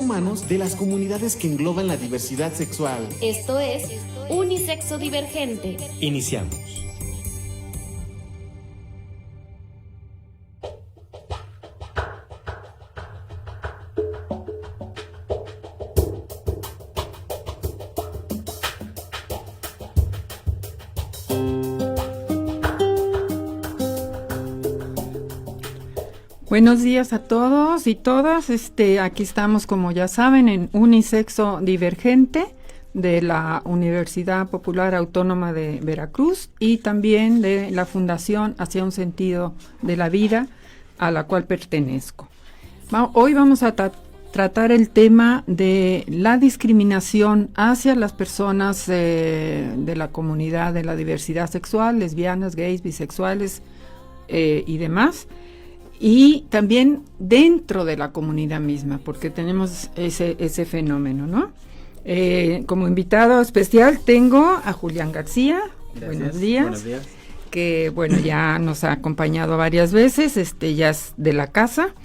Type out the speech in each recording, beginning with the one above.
humanos de las comunidades que engloban la diversidad sexual. Esto es Unisexo Divergente. Iniciamos. Buenos días a todos y todas. Aquí estamos, como ya saben, en Unisexo Divergente de la Universidad Popular Autónoma de Veracruz y también de la Fundación Hacia un Sentido de la Vida, a la cual pertenezco. Hoy vamos a tratar el tema de la discriminación hacia las personas de la comunidad de la diversidad sexual, lesbianas, gays, bisexuales y demás. Y también dentro de la comunidad misma, porque tenemos ese fenómeno, ¿no? Como invitado especial tengo a Julián García. Gracias. Buenos días. Buenos días. Que, bueno, ya nos ha acompañado varias veces, ya es de la casa.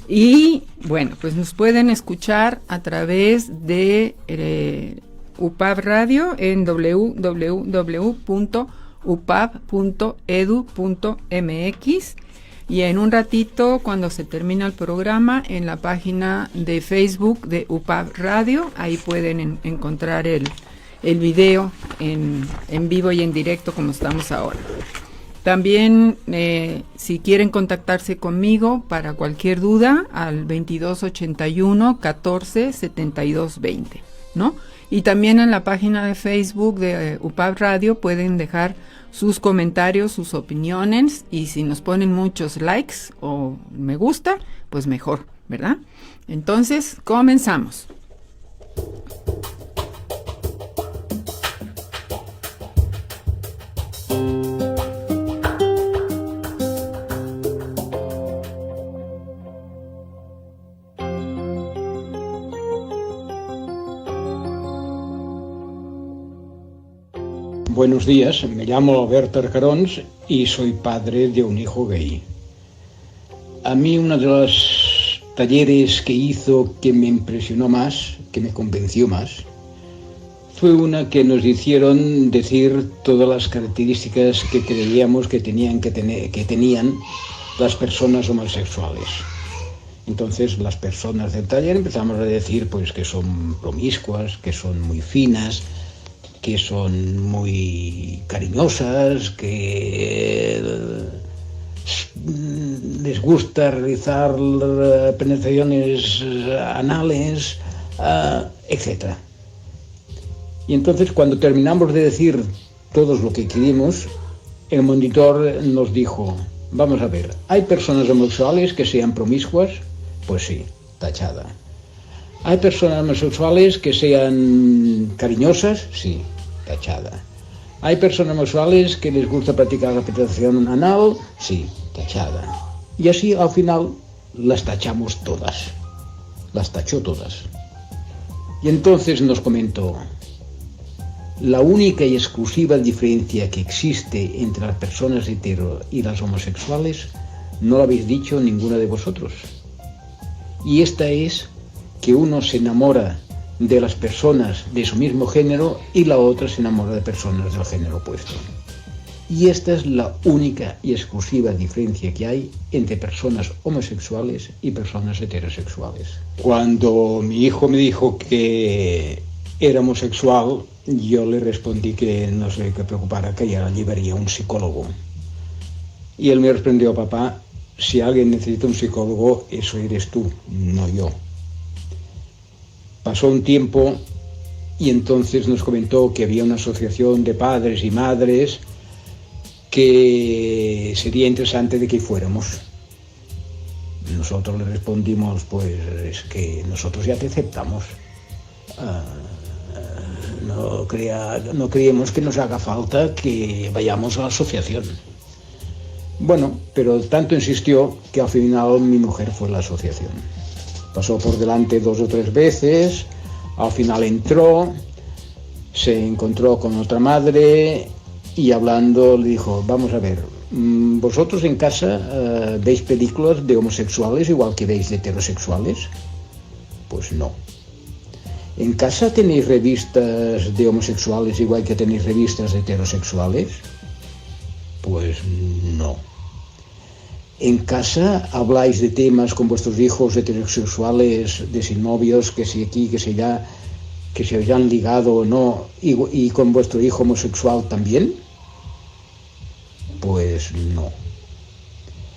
Y, bueno, pues nos pueden escuchar a través de UPAV Radio en www.upab.edu.mx. Y en un ratito, cuando se termina el programa, en la página de Facebook de UPAV Radio, ahí pueden encontrar el video en vivo y en directo como estamos ahora. También, si quieren contactarse conmigo para cualquier duda, al 2281 14 72 20, ¿no? Y también en la página de Facebook de UPAV Radio pueden dejar sus comentarios, sus opiniones, y si nos ponen muchos likes o me gusta, pues mejor, ¿verdad? Entonces, comenzamos. Buenos días, me llamo Alberto Arcarons y soy padre de un hijo gay. A mí uno de los talleres que hizo que me impresionó más, que me convenció más, fue una que nos hicieron decir todas las características que creíamos que tenían las personas homosexuales. Entonces las personas del taller empezamos a decir pues que son promiscuas, que son muy finas, que son muy cariñosas, que les gusta realizar penetraciones anales, etc. Y entonces, cuando terminamos de decir todo lo que queríamos, el monitor nos dijo: vamos a ver, ¿hay personas homosexuales que sean promiscuas? Pues sí, tachada. ¿Hay personas homosexuales que sean cariñosas? Sí, tachada. ¿Hay personas homosexuales que les gusta practicar la penetración anal? Sí, tachada. Y así al final las tachamos todas. Las tachó todas. Y entonces nos comentó: la única y exclusiva diferencia que existe entre las personas hetero y las homosexuales no la habéis dicho ninguna de vosotros. Y esta es que uno se enamora de las personas de su mismo género y la otra se enamora de personas del género opuesto. Y esta es la única y exclusiva diferencia que hay entre personas homosexuales y personas heterosexuales. Cuando mi hijo me dijo que era homosexual, yo le respondí que no se preocupara, que ya llevaría un psicólogo. Y él me respondió: papá, si alguien necesita un psicólogo, eso eres tú, no yo. Pasó un tiempo y entonces nos comentó que había una asociación de padres y madres que sería interesante de que fuéramos. Nosotros le respondimos: pues es que nosotros ya te aceptamos. No creemos que nos haga falta que vayamos a la asociación. Bueno, pero tanto insistió que al final mi mujer fue a la asociación. Pasó por delante 2 o 3 veces, al final entró, se encontró con otra madre y hablando le dijo: vamos a ver, ¿vosotros en casa veis películas de homosexuales igual que veis de heterosexuales? Pues no. ¿En casa tenéis revistas de homosexuales igual que tenéis revistas de heterosexuales? Pues no. ¿En casa habláis de temas con vuestros hijos heterosexuales, de si novios, que si aquí, que si allá, que se os han ligado o no, y con vuestro hijo homosexual también? Pues no.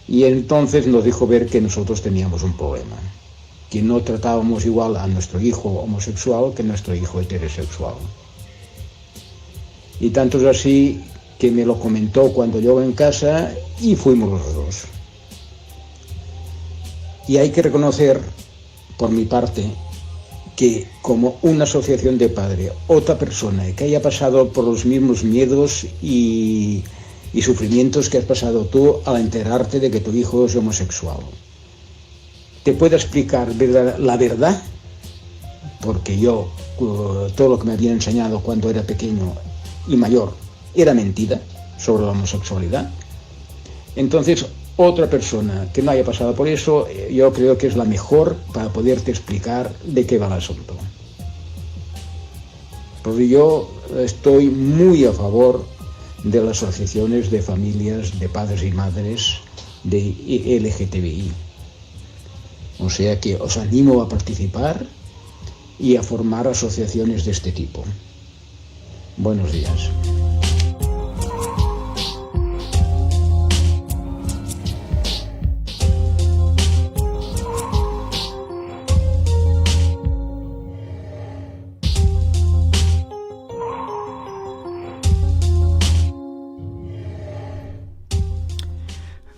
Y entonces nos dijo ver que nosotros teníamos un problema, que no tratábamos igual a nuestro hijo homosexual que a nuestro hijo heterosexual. Y tanto es así que me lo comentó cuando yo en casa y fuimos los dos. Y hay que reconocer, por mi parte, que como una asociación de padres, otra persona que haya pasado por los mismos miedos y sufrimientos que has pasado tú al enterarte de que tu hijo es homosexual, te pueda explicar la verdad, porque yo, todo lo que me había enseñado cuando era pequeño y mayor, era mentira sobre la homosexualidad. Entonces, otra persona que no haya pasado por eso, yo creo que es la mejor para poderte explicar de qué va el asunto. Porque yo estoy muy a favor de las asociaciones de familias, de padres y madres de LGTBI. O sea que os animo a participar y a formar asociaciones de este tipo. Buenos días.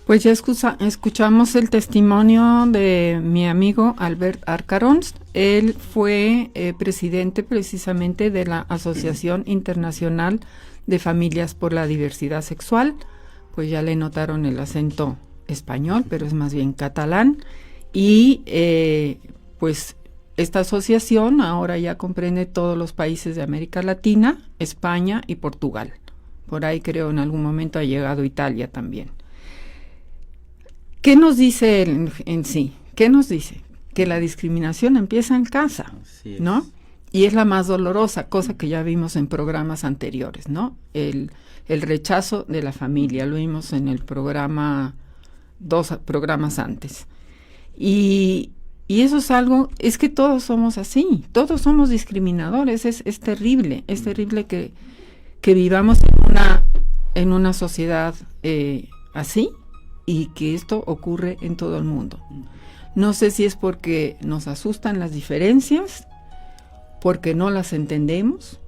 Pues ya escuchamos el testimonio de mi amigo Albert Arcarons. Él fue presidente precisamente de la Asociación Internacional de Familias por la Diversidad Sexual. Pues ya le notaron el acento español, pero es más bien catalán. Y pues esta asociación ahora ya comprende todos los países de América Latina, España y Portugal. Por ahí creo en algún momento ha llegado Italia también. ¿Qué nos dice él en sí? ¿Qué nos dice? Que la discriminación empieza en casa, ¿no? Y es la más dolorosa, cosa que ya vimos en programas anteriores, ¿no? El rechazo de la familia, lo vimos en el programa, 2 programas antes. Y eso es algo, es que todos somos así, todos somos discriminadores, es terrible que vivamos en una sociedad así, y que esto ocurre en todo el mundo. No sé si es porque nos asustan las diferencias, porque no las entendemos,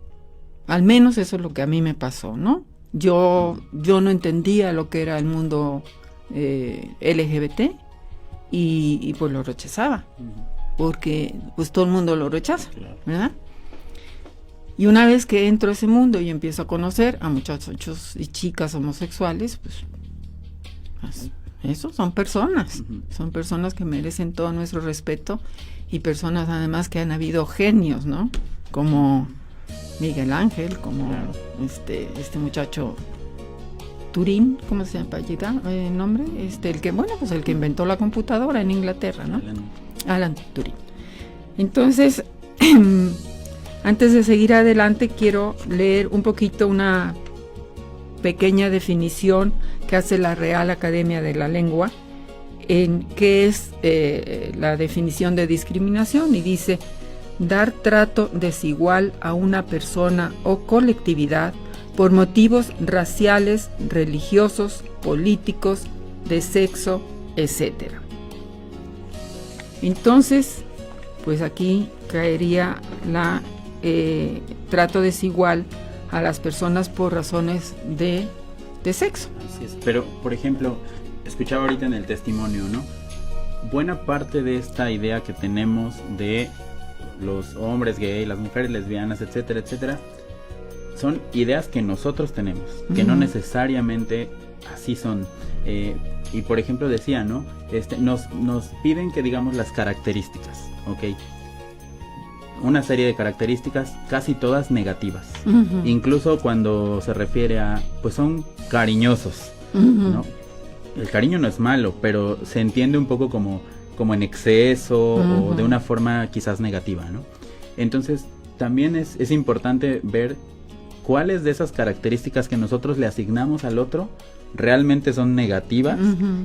al menos eso es lo que a mí me pasó, ¿no? Yo no entendía lo que era el mundo LGBT y pues lo rechazaba, porque pues todo el mundo lo rechaza, ¿verdad? Y una vez que entro a ese mundo y empiezo a conocer a muchachos y chicas homosexuales, pues eso son personas que merecen todo nuestro respeto y personas además que han habido genios, ¿no? Como Miguel Ángel, como este muchacho Turing, ¿cómo se llama el nombre? El que inventó la computadora en Inglaterra, ¿no? Alan Turing. Entonces, antes de seguir adelante, quiero leer un poquito una pequeña definición que hace la Real Academia de la Lengua, en qué es la definición de discriminación, y dice: dar trato desigual a una persona o colectividad por motivos raciales, religiosos, políticos, de sexo, etc. Entonces, pues aquí caería la trato desigual a las personas por razones de sexo. Así es. Pero, por ejemplo, escuchaba ahorita en el testimonio, ¿no? Buena parte de esta idea que tenemos de los hombres gay, las mujeres lesbianas, etcétera, etcétera, son ideas que nosotros tenemos, que no necesariamente así son. Y por ejemplo decía, ¿no? Nos piden que digamos las características, ¿ok? Una serie de características, casi todas negativas. Incluso cuando se refiere a, pues son cariñosos, ¿no? El cariño no es malo, pero se entiende un poco como como en exceso o de una forma quizás negativa, ¿no? Entonces también es importante ver cuáles de esas características que nosotros le asignamos al otro realmente son negativas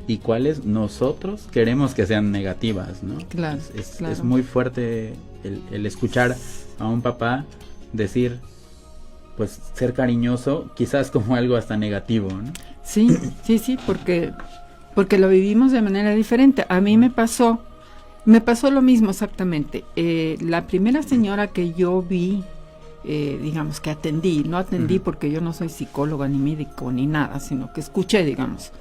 y cuáles nosotros queremos que sean negativas, ¿no? Claro, claro. Es muy fuerte el escuchar a un papá decir, pues, ser cariñoso, quizás como algo hasta negativo, ¿no? Sí, porque lo vivimos de manera diferente. A mí me pasó lo mismo exactamente. La primera señora que yo vi, digamos que no atendí porque yo no soy psicóloga ni médico ni nada, sino que escuché, digamos.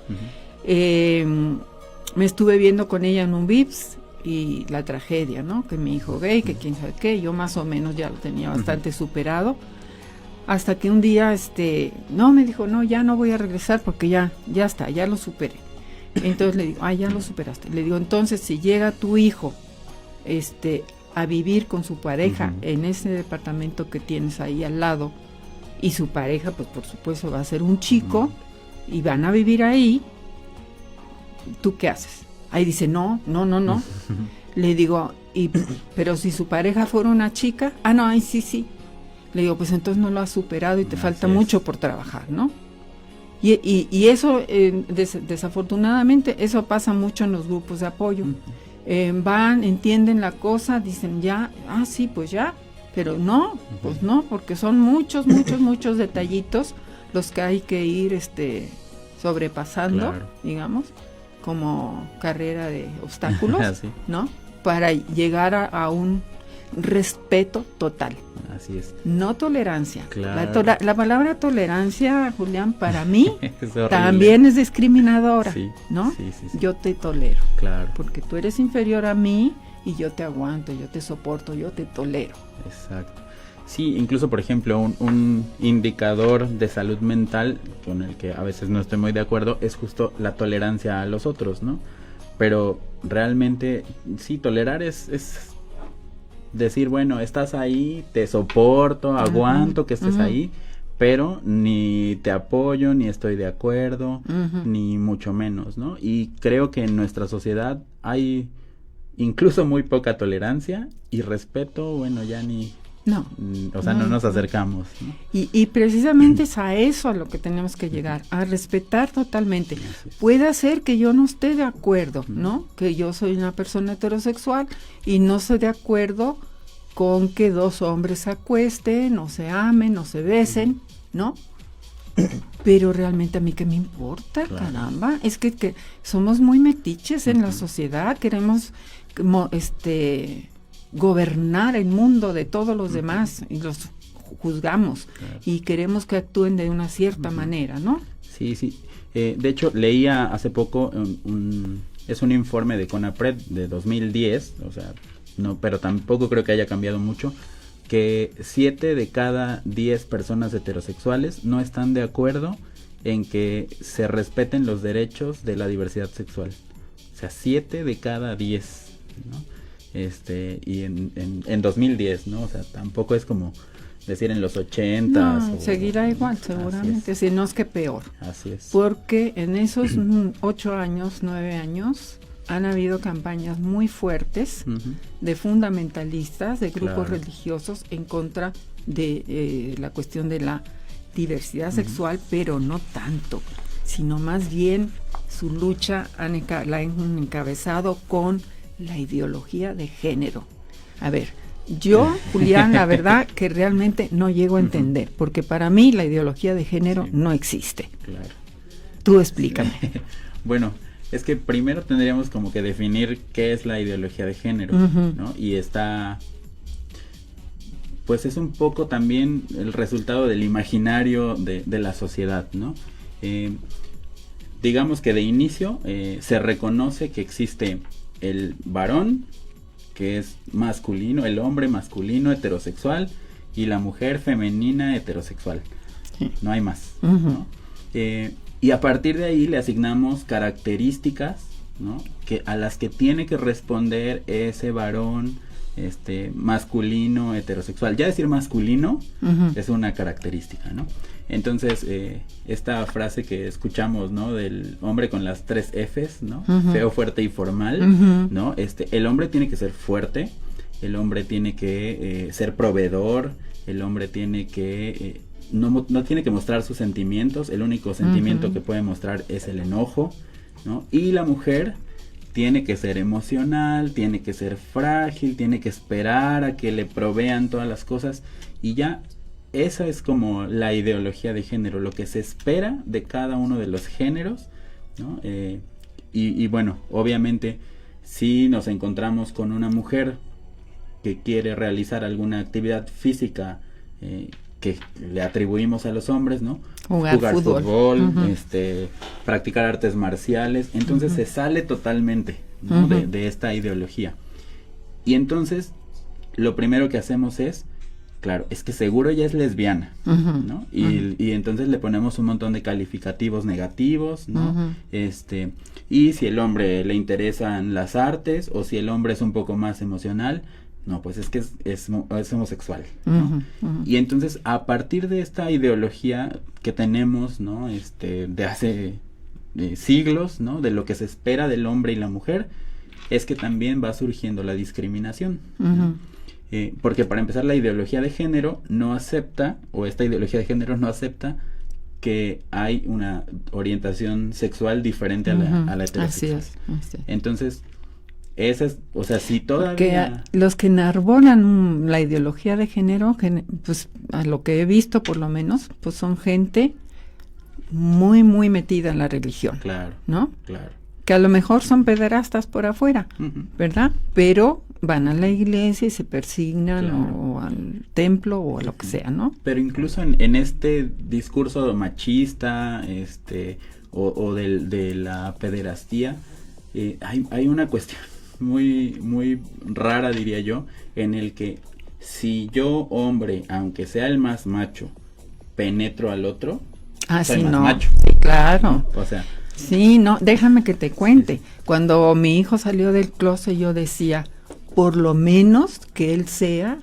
Me estuve viendo con ella en un VIPS y la tragedia, ¿no? Que mi hijo gay, que quién sabe qué, yo más o menos ya lo tenía bastante superado, hasta que un día, me dijo, no, ya no voy a regresar porque ya está, ya lo superé. Entonces le digo, ya lo superaste. Le digo, entonces si llega tu hijo, a vivir con su pareja en ese departamento que tienes ahí al lado, y su pareja, pues por supuesto va a ser un chico, y van a vivir ahí, ¿tú qué haces? Ahí dice, no. Le digo, pero si su pareja fuera una chica, no, ahí sí. Le digo, pues entonces no lo has superado y te falta mucho por trabajar, ¿no? Y eso, desafortunadamente, eso pasa mucho en los grupos de apoyo. Van, entienden la cosa, dicen ya, sí, pues ya, pero no, pues no, porque son muchos detallitos los que hay que ir sobrepasando, claro, digamos, como carrera de obstáculos, sí, ¿no? Para llegar a un respeto total. Así es. No tolerancia. Claro. La palabra tolerancia, Julián, para mí también es discriminadora, sí, ¿no? Sí. Yo te tolero. Claro. Porque tú eres inferior a mí y yo te aguanto, yo te soporto, yo te tolero. Exacto. Sí, incluso, por ejemplo, un indicador de salud mental con el que a veces no estoy muy de acuerdo es justo la tolerancia a los otros, ¿no? Pero realmente, sí, tolerar es decir, bueno, estás ahí, te soporto, aguanto que estés ahí, pero ni te apoyo, ni estoy de acuerdo, ni mucho menos, ¿no? Y creo que en nuestra sociedad hay incluso muy poca tolerancia y respeto, bueno, ya ni... No nos acercamos, ¿no? Y precisamente es a eso a lo que tenemos que llegar, a respetar totalmente. Puede ser que yo no esté de acuerdo, ¿no? Que yo soy una persona heterosexual y no estoy de acuerdo con que dos hombres se acuesten, o se amen, o se besen, ¿no? Pero realmente a mí qué me importa, claro. Caramba, es que somos muy metiches en la sociedad, queremos gobernar el mundo de todos los demás y los juzgamos, claro, y queremos que actúen de una cierta manera, ¿no? Sí. De hecho, leía hace poco es un informe de CONAPRED de 2010, o sea, no, pero tampoco creo que haya cambiado mucho, que 7 de cada 10 personas heterosexuales no están de acuerdo en que se respeten los derechos de la diversidad sexual. O sea, 7 de cada 10, ¿no? Y en 2010, ¿no? O sea, tampoco es como decir en los 80s. No, seguirá igual, seguramente, si no es que peor. Así es. Porque en esos 8 años, 9 años, han habido campañas muy fuertes de fundamentalistas, de grupos, claro, religiosos en contra de la cuestión de la diversidad sexual, pero no tanto, sino más bien su lucha la han encabezado con la ideología de género. A ver, yo, Julián, la verdad que realmente no llego a entender, porque para mí la ideología de género no existe. Claro. Tú explícame. Bueno, es que primero tendríamos como que definir qué es la ideología de género, ¿no? Y pues es un poco también el resultado del imaginario de la sociedad, ¿no? Digamos que de inicio se reconoce que existe el varón, que es masculino, el hombre masculino heterosexual, y la mujer femenina heterosexual. Sí. No hay más, ¿no? Y a partir de ahí le asignamos características, ¿no? A las que tiene que responder ese varón masculino, heterosexual. Ya decir masculino es una característica, ¿no? Entonces, esta frase que escuchamos, ¿no? Del hombre con las 3 Fs, ¿no? Feo, fuerte y formal, ¿no? El hombre tiene que ser fuerte, el hombre tiene que ser proveedor, el hombre tiene que... no tiene que mostrar sus sentimientos, el único sentimiento que puede mostrar es el enojo, ¿no? Y la mujer tiene que ser emocional, tiene que ser frágil, tiene que esperar a que le provean todas las cosas, y ya esa es como la ideología de género, lo que se espera de cada uno de los géneros, ¿no? Y bueno, obviamente si nos encontramos con una mujer que quiere realizar alguna actividad física que le atribuimos a los hombres, ¿no? Jugar fútbol, practicar artes marciales, entonces se sale totalmente, ¿no? de esta ideología. Y entonces lo primero que hacemos es, claro, es que seguro ella es lesbiana, ¿no? Y entonces le ponemos un montón de calificativos negativos, ¿no? Y si el hombre le interesan las artes, o si el hombre es un poco más emocional, no, pues es que es homosexual, ¿no? Y entonces, a partir de esta ideología que tenemos, ¿no? De hace siglos, ¿no? De lo que se espera del hombre y la mujer, es que también va surgiendo la discriminación, ¿no? Porque para empezar, la ideología de género no acepta, o esta ideología de género no acepta que hay una orientación sexual diferente a la heterosexual. Así es. Entonces, esa es, o sea, si todavía... Porque los que enarbolan la ideología de género, pues a lo que he visto por lo menos, pues son gente muy, muy metida en la religión. Claro. ¿No? Claro. Que a lo mejor son pederastas por afuera, ¿verdad? Pero van a la iglesia y se persignan, claro, o al templo o a lo que sea, ¿no? Pero incluso en este discurso machista, o de la pederastía, hay una cuestión muy, muy rara, diría yo, en el que si yo, hombre, aunque sea el más macho, penetro al otro, soy más macho. Sí, claro. O sea... Sí, no, déjame que te cuente. Cuando mi hijo salió del closet, yo decía, por lo menos que él sea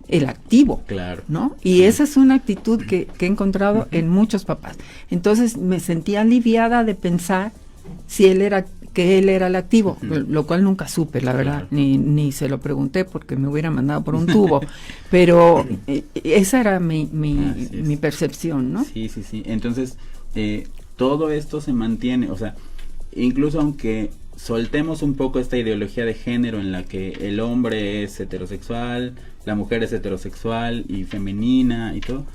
el activo. Claro. ¿No? Y esa es una actitud que he encontrado en muchos papás. Entonces me sentía aliviada de pensar que él era el activo, lo cual nunca supe, la verdad, ni se lo pregunté porque me hubiera mandado por un tubo, pero esa era mi percepción, ¿no? Sí. Entonces, todo esto se mantiene, o sea, incluso aunque soltemos un poco esta ideología de género en la que el hombre es heterosexual, la mujer es heterosexual y femenina y todo,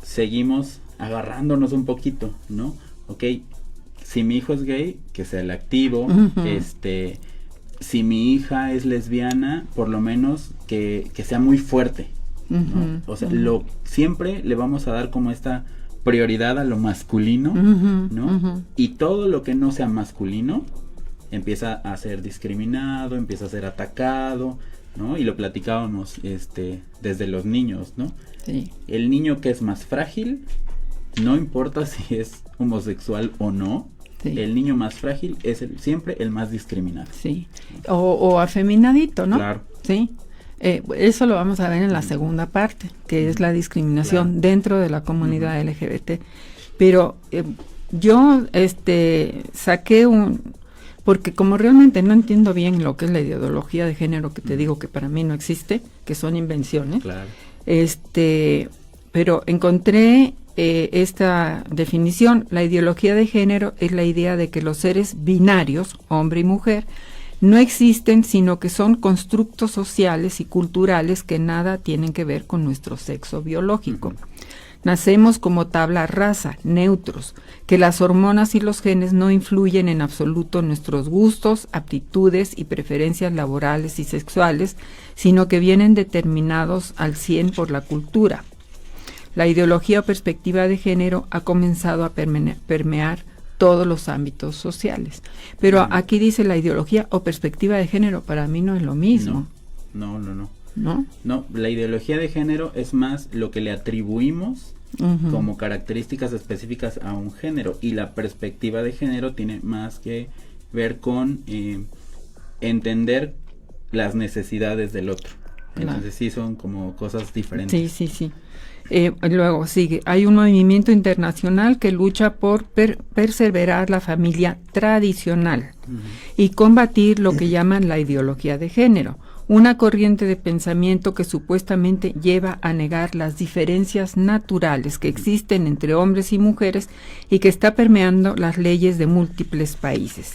seguimos agarrándonos un poquito, ¿no? Ok, si mi hijo es gay, que sea el activo, si mi hija es lesbiana, por lo menos que sea muy fuerte, ¿no? O sea, siempre le vamos a dar como esta prioridad a lo masculino, ¿no? Y todo lo que no sea masculino empieza a ser discriminado, empieza a ser atacado, ¿no? Y lo platicábamos desde los niños, ¿no? Sí. El niño que es más frágil, no importa si es homosexual o no, sí, el niño más frágil es siempre el más discriminado. Sí. O afeminadito, ¿no? Claro. Sí. Eso lo vamos a ver en la segunda parte, que es la discriminación dentro de la comunidad LGBT. Pero yo saqué porque como realmente no entiendo bien lo que es la ideología de género, que te digo que para mí no existe, que son invenciones. Claro. Pero encontré esta definición. La ideología de género es la idea de que los seres binarios, hombre y mujer, no existen, sino que son constructos sociales y culturales que nada tienen que ver con nuestro sexo biológico. Nacemos como tabla rasa, neutros, que las hormonas y los genes no influyen en absoluto en nuestros gustos, aptitudes y preferencias laborales y sexuales, sino que vienen determinados al 100 por la cultura. La ideología o perspectiva de género ha comenzado a permear todos los ámbitos sociales. Pero aquí dice la ideología o perspectiva de género, para mí no es lo mismo. No. ¿No? La ideología de género es más lo que le atribuimos como características específicas a un género, y la perspectiva de género tiene más que ver con entender las necesidades del otro. Entonces sí son como cosas diferentes. Sí. Luego sigue, hay un movimiento internacional que lucha por perseverar la familia tradicional y combatir lo que llaman la ideología de género, una corriente de pensamiento que supuestamente lleva a negar las diferencias naturales que existen entre hombres y mujeres y que está permeando las leyes de múltiples países.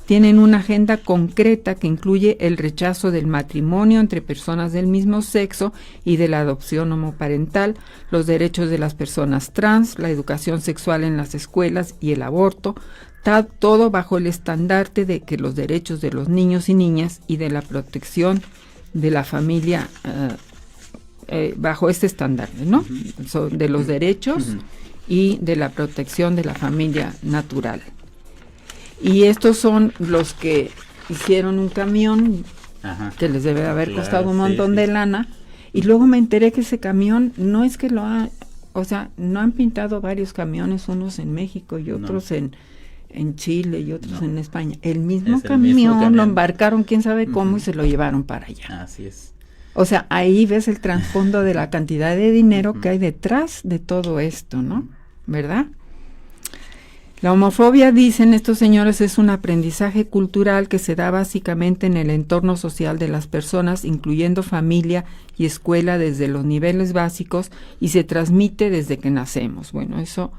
Tienen una agenda concreta que incluye el rechazo del matrimonio entre personas del mismo sexo y de la adopción homoparental, los derechos de las personas trans, la educación sexual en las escuelas y el aborto, todo bajo el estandarte de que los derechos de los niños y niñas y de la protección de la familia, bajo este estandarte, ¿no? De los derechos y de la protección de la familia natural. Y estos son los que hicieron un camión que les debe haber costado un montón de lana, y luego me enteré que ese camión no es que no han pintado varios camiones, unos en México y otros en Chile y otros en España. El mismo camión lo embarcaron quién sabe cómo y se lo llevaron para allá. Así es. O sea, ahí ves el trasfondo de la cantidad de dinero que hay detrás de todo esto, ¿no? ¿Verdad? La homofobia, dicen estos señores, es un aprendizaje cultural que se da básicamente en el entorno social de las personas, incluyendo familia y escuela desde los niveles básicos, y se transmite desde que nacemos. Bueno, eso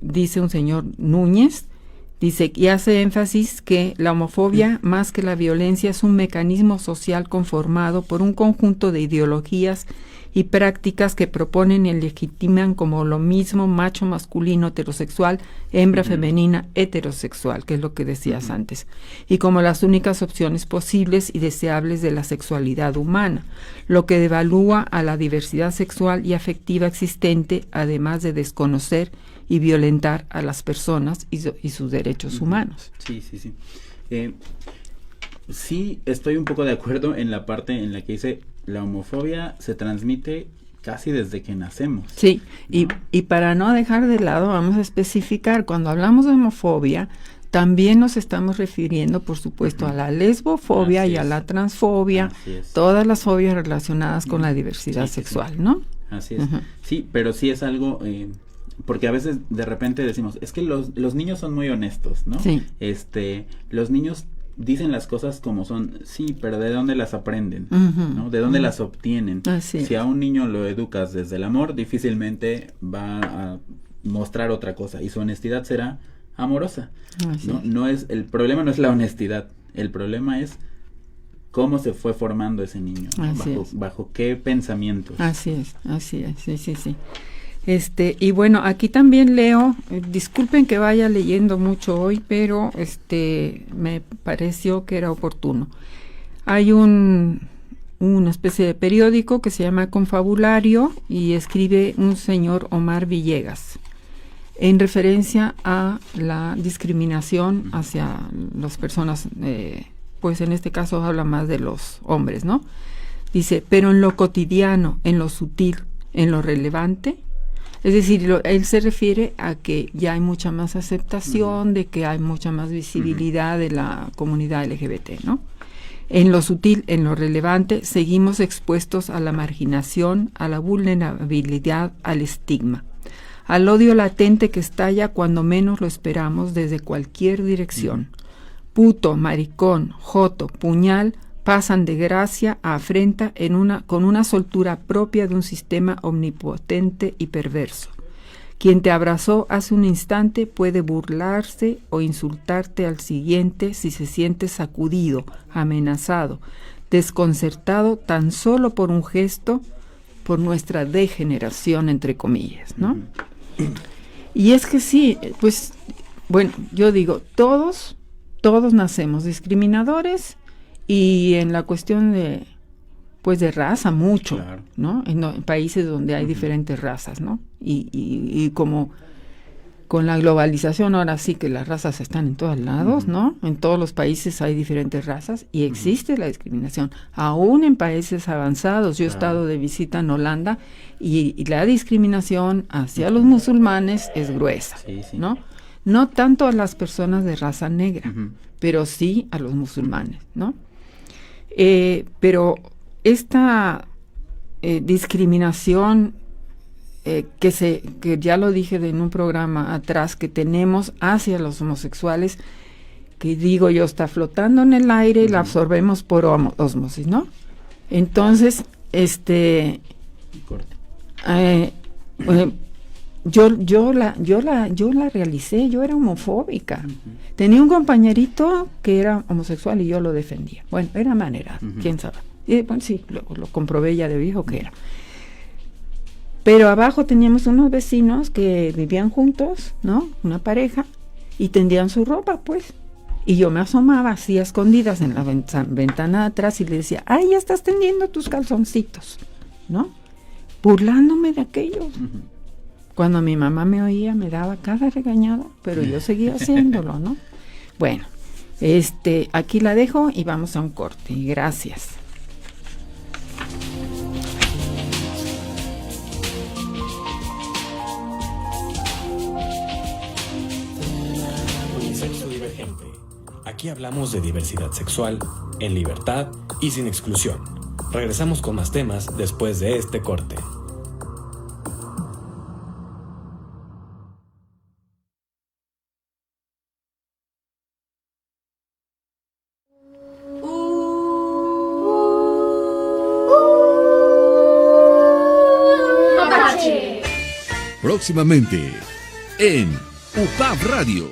dice un señor Núñez, dice, y hace énfasis que la homofobia, más que la violencia, es un mecanismo social conformado por un conjunto de ideologías y prácticas que proponen y legitiman como lo mismo macho masculino heterosexual, hembra femenina heterosexual, que es lo que decías antes, y como las únicas opciones posibles y deseables de la sexualidad humana, lo que devalúa a la diversidad sexual y afectiva existente, además de desconocer y violentar a las personas y sus derechos humanos. Sí. Sí, estoy un poco de acuerdo en la parte en la que dice la homofobia se transmite casi desde que nacemos. Sí, ¿no? y para no dejar de lado, vamos a especificar, cuando hablamos de homofobia, también nos estamos refiriendo, por supuesto, a la lesbofobia y a la transfobia, todas las fobias relacionadas con la diversidad sexual, ¿no? Así es. Sí, pero sí es algo... porque a veces de repente decimos, es que los niños son muy honestos, ¿no? Sí. Los niños dicen las cosas como son, sí, pero ¿de dónde las aprenden? ¿No? ¿De dónde las obtienen? Si a un niño lo educas desde el amor, difícilmente va a mostrar otra cosa, y su honestidad será amorosa. No es, el problema no es la honestidad, el problema es cómo se fue formando ese niño, ¿no? Bajo qué pensamientos. Así es, sí. Y bueno, aquí también leo, disculpen que vaya leyendo mucho hoy, pero me pareció que era oportuno. Hay una especie de periódico que se llama Confabulario y escribe un señor Omar Villegas en referencia a la discriminación hacia las personas, pues en este caso habla más de los hombres, ¿no? Dice, pero en lo cotidiano, en lo sutil, en lo relevante. Es decir, él se refiere a que ya hay mucha más aceptación, de que hay mucha más visibilidad de la comunidad LGBT, ¿no? En lo sutil, en lo relevante, seguimos expuestos a la marginación, a la vulnerabilidad, al estigma, al odio latente que estalla cuando menos lo esperamos desde cualquier dirección. Puto, maricón, joto, puñal, pasan de gracia a afrenta con una soltura propia de un sistema omnipotente y perverso. Quien te abrazó hace un instante puede burlarse o insultarte al siguiente si se siente sacudido, amenazado, desconcertado tan solo por un gesto, por nuestra degeneración, entre comillas, ¿no? Y es que sí, pues, bueno, yo digo, todos nacemos discriminadores. Y en la cuestión de raza, mucho, claro, ¿no? En países donde hay diferentes razas, ¿no? Y como con la globalización ahora sí que las razas están en todos lados, ¿no? En todos los países hay diferentes razas y existe la discriminación, aún en países avanzados. Yo he estado de visita en Holanda y la discriminación hacia los musulmanes es gruesa, ¿no? No tanto a las personas de raza negra, pero sí a los musulmanes, ¿no? Pero esta discriminación que ya lo dije en un programa atrás, que tenemos hacia los homosexuales, que digo yo, está flotando en el aire y la absorbemos por ósmosis, ¿no? Entonces, yo la realicé, yo era homofóbica. Tenía un compañerito que era homosexual y yo lo defendía. Bueno, era manera, quién sabe. Y bueno, sí, lo comprobé ya de viejo que era. Pero abajo teníamos unos vecinos que vivían juntos, ¿no? Una pareja, y tendían su ropa, pues. Y yo me asomaba así a escondidas en la ventana de atrás y le decía, ¡ay, ya estás tendiendo tus calzoncitos! ¿No? Burlándome de aquello. Cuando mi mamá me oía, me daba cada regañada, pero yo seguía haciéndolo, ¿no? Bueno, aquí la dejo y vamos a un corte. Gracias. Unisexo Divergente. Aquí hablamos de diversidad sexual, en libertad y sin exclusión. Regresamos con más temas después de este corte. Próximamente en UPAV Radio.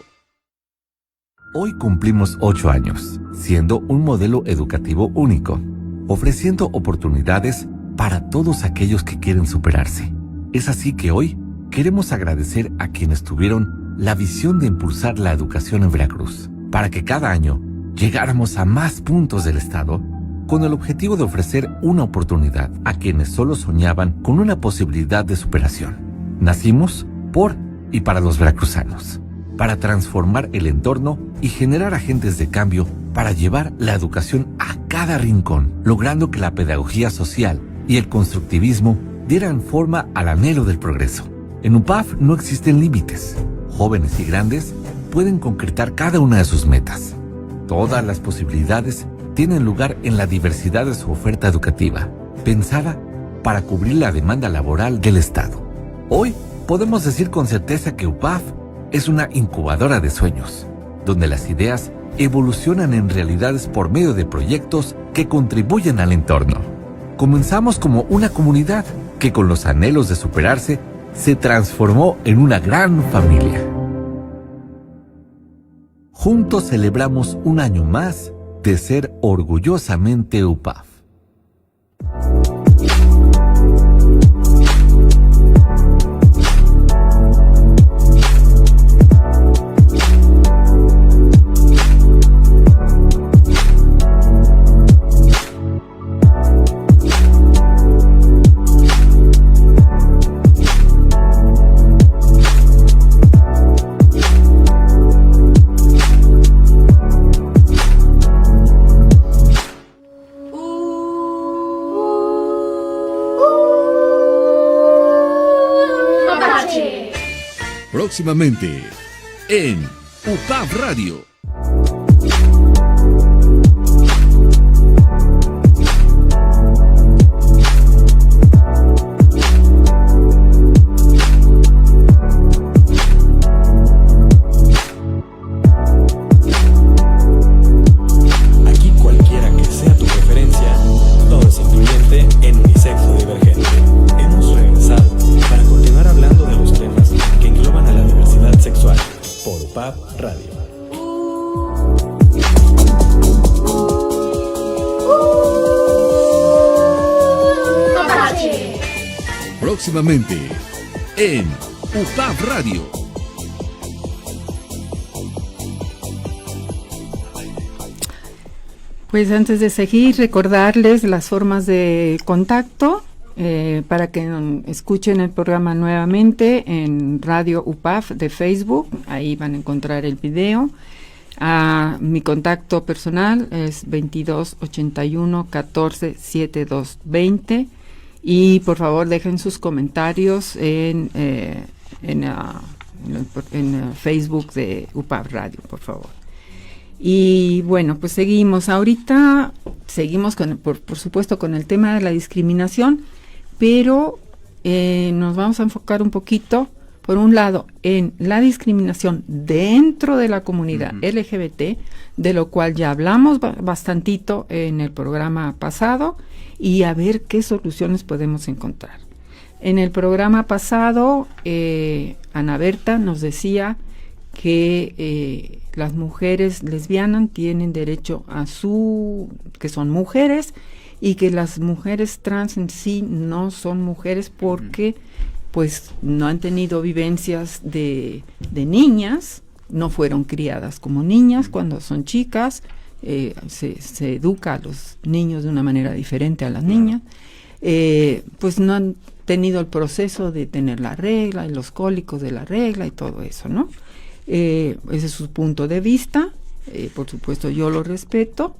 Hoy cumplimos 8 años, siendo un modelo educativo único, ofreciendo oportunidades para todos aquellos que quieren superarse. Es así que hoy queremos agradecer a quienes tuvieron la visión de impulsar la educación en Veracruz, para que cada año llegáramos a más puntos del estado, con el objetivo de ofrecer una oportunidad a quienes solo soñaban con una posibilidad de superación. Nacimos por y para los veracruzanos, para transformar el entorno y generar agentes de cambio para llevar la educación a cada rincón, logrando que la pedagogía social y el constructivismo dieran forma al anhelo del progreso. En UPAV no existen límites. Jóvenes y grandes pueden concretar cada una de sus metas. Todas las posibilidades tienen lugar en la diversidad de su oferta educativa, pensada para cubrir la demanda laboral del Estado. Hoy podemos decir con certeza que UPAV es una incubadora de sueños, donde las ideas evolucionan en realidades por medio de proyectos que contribuyen al entorno. Comenzamos como una comunidad que con los anhelos de superarse se transformó en una gran familia. Juntos celebramos un año más de ser orgullosamente UPAV. Próximamente en UPAV Radio. Aquí cualquiera que sea tu preferencia, todo es incluyente en Unisexo Divergente. Hemos regresado para continuar hablando de los temas que engloban a la diversidad sexual por UPAV Radio. Próximamente en UPAV Radio. Pues antes de seguir, recordarles las formas de contacto para que escuchen el programa nuevamente en Radio UPAV de Facebook. Ahí van a encontrar el video. Mi contacto personal es 22 81 14 72 20 y por favor dejen sus comentarios en Facebook de UPAV Radio, por favor. Y bueno, pues seguimos por supuesto con el tema de la discriminación, pero nos vamos a enfocar un poquito, por un lado, en la discriminación dentro de la comunidad LGBT, de lo cual ya hablamos bastantito en el programa pasado, y a ver qué soluciones podemos encontrar. En el programa pasado, Ana Berta nos decía que las mujeres lesbianas tienen derecho que son mujeres, y que las mujeres trans en sí no son mujeres porque pues no han tenido vivencias de niñas, no fueron criadas como niñas cuando son chicas, se educa a los niños de una manera diferente a las niñas, pues no han tenido el proceso de tener la regla y los cólicos de la regla y todo eso, ¿no? Ese es su punto de vista, por supuesto yo lo respeto,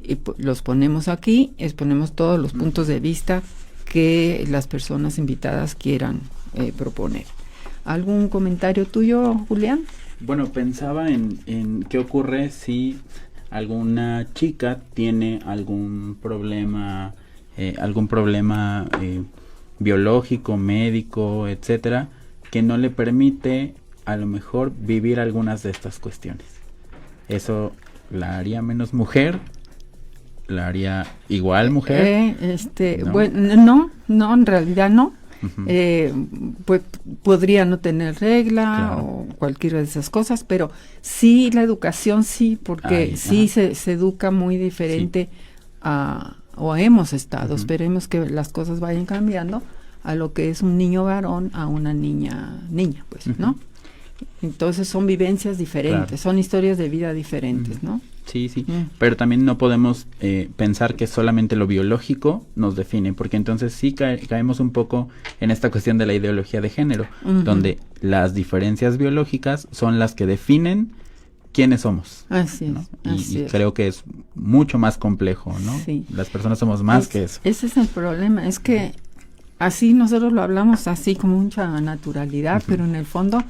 y los ponemos aquí, exponemos todos los puntos de vista que las personas invitadas quieran proponer. ¿Algún comentario tuyo, Julián? Bueno, pensaba en qué ocurre si alguna chica tiene algún problema biológico, médico, etcétera, que no le permite a lo mejor vivir algunas de estas cuestiones. ¿Eso la haría menos mujer? ¿La haría igual mujer? ¿No? Bueno, no, en realidad no. Pues podría no tener regla o cualquiera de esas cosas, pero sí la educación sí, porque se educa muy diferente o hemos estado, esperemos que las cosas vayan cambiando a lo que es un niño varón a una niña pues, ¿no? Entonces son vivencias diferentes, son historias de vida diferentes, ¿no? Sí, pero también no podemos pensar que solamente lo biológico nos define, porque entonces sí caemos un poco en esta cuestión de la ideología de género, donde las diferencias biológicas son las que definen quiénes somos. Así ¿no? es. Y creo que es mucho más complejo, ¿no? Sí. Las personas somos más que eso. Ese es el problema, es que así nosotros lo hablamos así con mucha naturalidad, pero en el fondo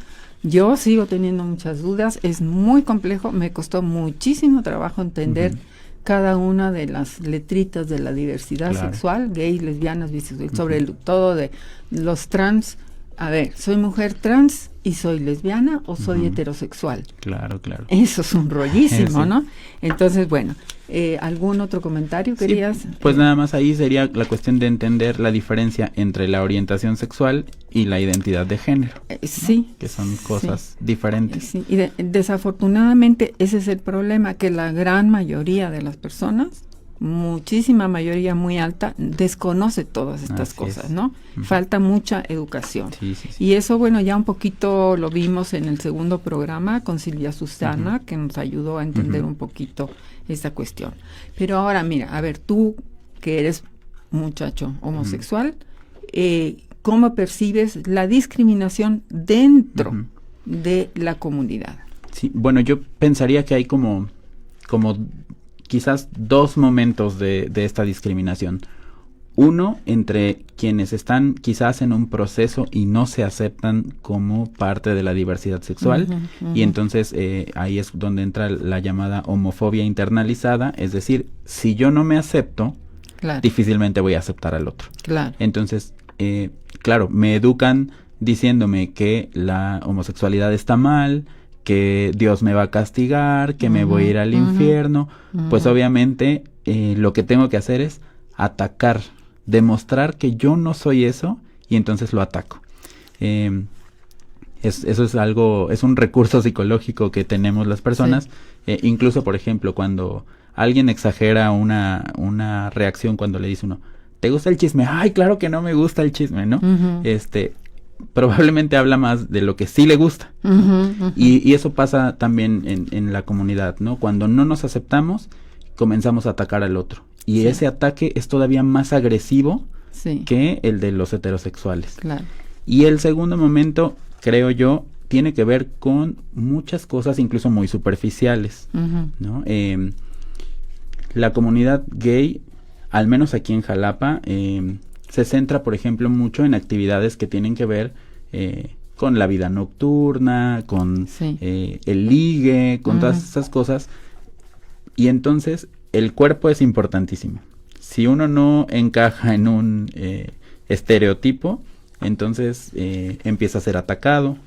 yo sigo teniendo muchas dudas, es muy complejo, me costó muchísimo trabajo entender cada una de las letritas de la diversidad sexual, gays, lesbianas, bisexuales, sobre todo de los trans. A ver, ¿soy mujer trans y soy lesbiana o soy heterosexual? Claro. Eso es un rollísimo, ¿no? Entonces, bueno, ¿algún otro comentario querías? Sí, pues nada más ahí sería la cuestión de entender la diferencia entre la orientación sexual y la identidad de género. Sí. ¿no? Que son cosas diferentes. Sí, y desafortunadamente ese es el problema, que la gran mayoría de las personas, muchísima mayoría muy alta, desconoce todas estas cosas, ¿no? Falta mucha educación. Sí. Y eso, bueno, ya un poquito lo vimos en el segundo programa con Silvia Susana, que nos ayudó a entender un poquito esta cuestión. Pero ahora, mira, a ver, tú que eres muchacho homosexual, ¿cómo percibes la discriminación dentro de la comunidad? Sí, bueno, yo pensaría que hay como quizás dos momentos de esta discriminación. Uno, entre quienes están quizás en un proceso y no se aceptan como parte de la diversidad sexual, y entonces ahí es donde entra la llamada homofobia internalizada, es decir, si yo no me acepto, difícilmente voy a aceptar al otro. Entonces, claro, me educan diciéndome que la homosexualidad está mal, que Dios me va a castigar, que me voy a ir al infierno, pues obviamente lo que tengo que hacer es atacar, demostrar que yo no soy eso, y entonces lo ataco. Eso es algo, es un recurso psicológico que tenemos las personas, incluso por ejemplo cuando alguien exagera una reacción cuando le dice uno, ¿te gusta el chisme? Ay, claro que no me gusta el chisme, ¿no? Probablemente habla más de lo que sí le gusta. Y eso pasa también en la comunidad, ¿no? Cuando no nos aceptamos, comenzamos a atacar al otro. Y ese ataque es todavía más agresivo que el de los heterosexuales. Y el segundo momento, creo yo, tiene que ver con muchas cosas, incluso muy superficiales, ¿no? La comunidad gay, al menos aquí en Jalapa, se centra, por ejemplo, mucho en actividades que tienen que ver con la vida nocturna, con el ligue, con todas esas cosas. Y entonces el cuerpo es importantísimo. Si uno no encaja en un estereotipo, entonces empieza a ser atacado,